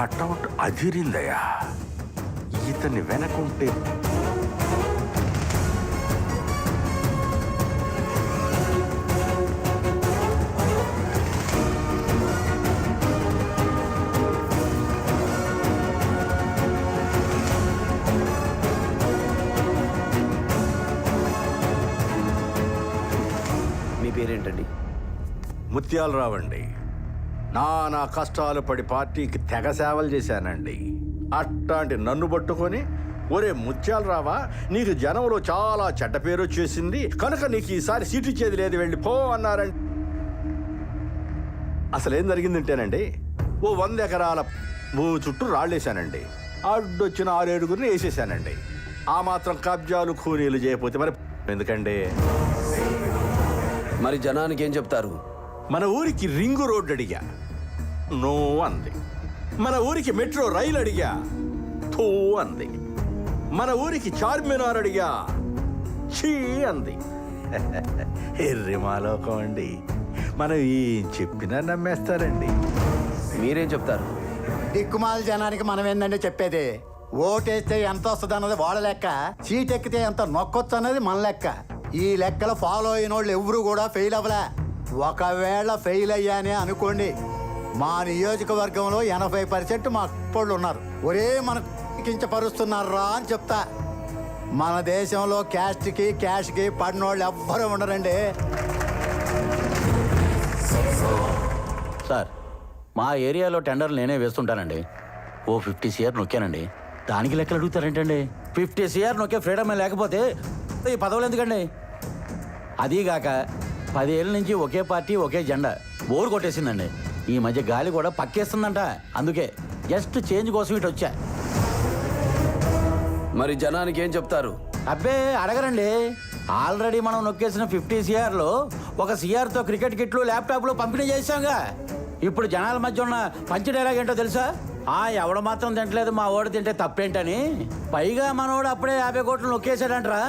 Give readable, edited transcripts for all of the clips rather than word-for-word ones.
Cutout అదిరిందయ్యా. ఇతని వెనకుంటే మీ పేరేంటండి? ముత్యాలరావండి. నా కష్టాలు పడి పార్టీకి తెగ సేవలు చేశానండి. అట్లాంటి నన్ను పట్టుకొని ఒరే ముత్యాలరావా, నీకు జనంలో చాలా చెడ్డ పేరు వచ్చేసింది కనుక నీకు ఈసారి సీటు ఇచ్చేది లేదు, వెళ్ళిపో అన్నారండి. అసలేం జరిగిందంటేనండి, ఓ 100 ఎకరాల భూమి చుట్టూ రాళ్ళేశానండి. అడ్డొచ్చిన 6-7 వేసేసానండి. ఆ మాత్రం కబ్జాలు ఖూనీలు చేయకపోతే మరి ఎందుకండి? మరి జనానికి ఏం చెప్తారు? మన ఊరికి రింగు రోడ్డు అడిగా, నో అంది. మన ఊరికి మెట్రో రైలు అడిగా, థూ అంది. మన ఊరికి చార్మినార్ అడిగా, చీ అంది. ఎర్రిమాలోకం అండి, మనం ఏం చెప్పినా నమ్మేస్తారండి. మీరేం చెప్తారు? దిక్కుమాల జనానికి మనం ఏందంటే చెప్పేది, ఓటేస్తే ఎంత వస్తుంది అన్నది వాళ్ళ లెక్క, సీట్ ఎక్కితే ఎంత నొక్కొచ్చు అన్నది మన లెక్క. ఈ లెక్కలు ఫాలో అయిన వాళ్ళు ఎవరు కూడా ఫెయిల్ అవ్వలే. ఒకవేళ ఫెయిల్ అయ్యానే అనుకోండి, మా నియోజకవర్గంలో 80% మా వాళ్ళు ఉన్నారు. ఒరే మనకు కించపరుస్తున్నారా అని చెప్తా. మన దేశంలో క్యాస్ట్కి క్యాష్కి పడినోళ్ళు ఎవ్వరూ ఉండరండి. సార్, మా ఏరియాలో టెండర్లు నేనే వేస్తుంటానండి. ఓ 50 CR నొక్కానండి. దానికి లెక్కలు అడుగుతారేంటండి? 50 CR నొక్కే ఫ్రీడమ్ లేకపోతే ఈ పదవులు ఎందుకండి? అదీగాక 10 ఏళ్ళ నుంచి ఒకే పార్టీ ఒకే జెండా బోర్ కొట్టేసిందండి. ఈ మధ్య గాలి కూడా పక్కేస్తుందంట. అందుకే జస్ట్ చేంజ్ కోసం ఇటు వచ్చా. మరి జనానికి ఏం చెప్తారు? అబ్బే అడగరండి. ఆల్రెడీ మనం నొక్కేసిన 50 CRలో ఒక CRతో క్రికెట్ కిట్లు ల్యాప్టాప్లు పంపిణీ చేశాంగా. ఇప్పుడు జనాల మధ్య ఉన్న పంచి డైలాగ్ ఏంటో తెలుసా? ఎవడ మాత్రం తింటలేదు, మా ఓడి తింటే తప్పేంటని. పైగా మనోడు అప్పుడే 50 కోట్లు నొక్కేసాడంటరా.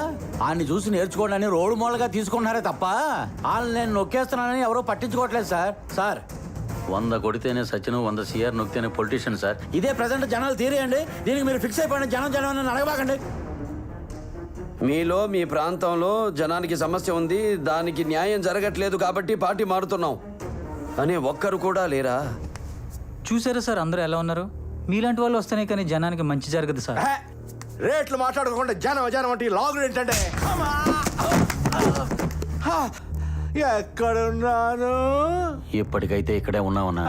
ఆయన్ని చూసి నేర్చుకోండి రోడ్డు మూలగా తీసుకున్నారే తప్ప వాళ్ళు నేను నొక్కేస్తున్నానని ఎవరో పట్టించుకోవట్లేదు సార్. సార్ 100 కొడితేనే సచిన్, 100 CR నొక్కితేనే పొలిటీషియన్ సార్. ఇదే ప్రజెంట్ జనాలు తీరేయండి. దీనికి మీరు ఫిక్స్ అయిపోయింది. జనం అని అడగబాకండి. మీలో మీ ప్రాంతంలో జనానికి సమస్య ఉంది, దానికి న్యాయం జరగట్లేదు కాబట్టి పార్టీ మారుతున్నాం అని ఒక్కరు కూడా లేరా? చూసారా సార్ అందరూ ఎలా ఉన్నారు? మీలాంటి వాళ్ళు వస్తేనే కానీ జనానికి మంచి జరగదు సార్. రేట్లు మాట్లాడుకోకుండా జనం అంటే లాగులు ఏంటంటే, ఎక్కడున్నాను? ఇప్పటికైతే ఇక్కడే ఉన్నామన్నా.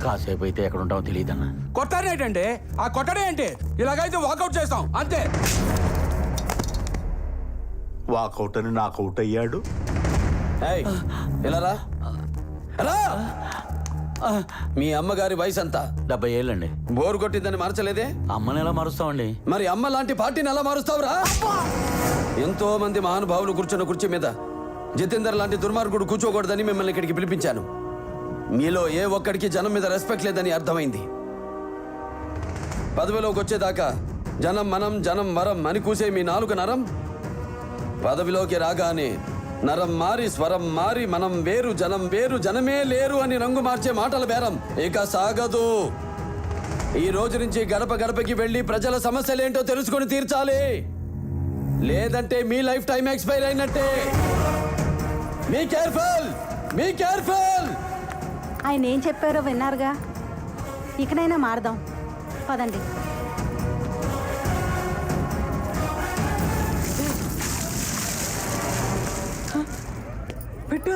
కాసేపు అయితే ఎక్కడ ఉంటామో తెలియదన్నా. కొట్టారేంటంటే ఆ కొట్టడే ఏంటి? ఇలాగైతే వాకౌట్ చేస్తాం అంతే. వాకౌట్ అని నాకౌట్ అయ్యాడు. ఎలా రా? మీ అమ్మగారి వయసు అంతా 70 ఏళ్ళండి. బోరు కొట్టిందని మార్చలేదే? అమ్మని ఎలా మారుస్తామండి? మరి అమ్మ లాంటి పార్టీని ఎలా మారుస్తావురా? ఎంతో మంది మహానుభావులు కూర్చున్న కుర్చీ మీద జితేందర్ లాంటి దుర్మార్గుడు కూర్చోకూడదని మిమ్మల్ని ఇక్కడికి పిలిపించాను. మీలో ఏ ఒక్కడికి జనం మీద రెస్పెక్ట్ లేదని అర్థమైంది. పదవిలోకి వచ్చేదాకా జనం మనం జనం వరం అని కూసే మీ నాలుగు నరం పదవిలోకి రాగానే నరం మారి స్వరం మారి మనం వేరు జనం వేరు జనమే లేరు అని రంగు మార్చే మాటల బేరం ఇక సాగదు. ఈ రోజు నుంచి గడప గడపకి వెళ్ళి ప్రజల సమస్యలేంటో తెలుసుకొని తీర్చాలి. లేదంటే మీ లైఫ్ టైం ఎక్స్పైర్ అయినట్టే. మీ కేర్ఫుల్, మీ కేర్ఫుల్. ఆయన ఏం చెప్పారో విన్నారుగా. ఇకనైనా మారదాం పదండి. పెట్టా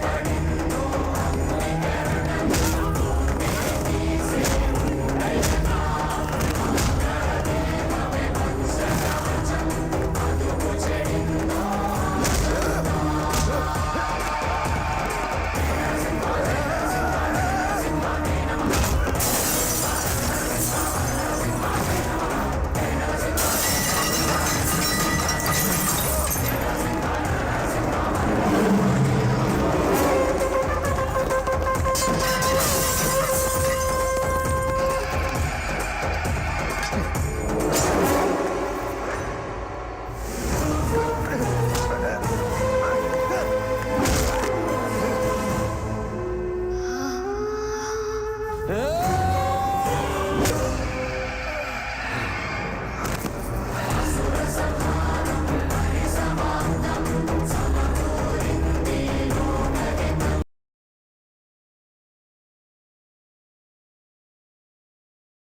పడి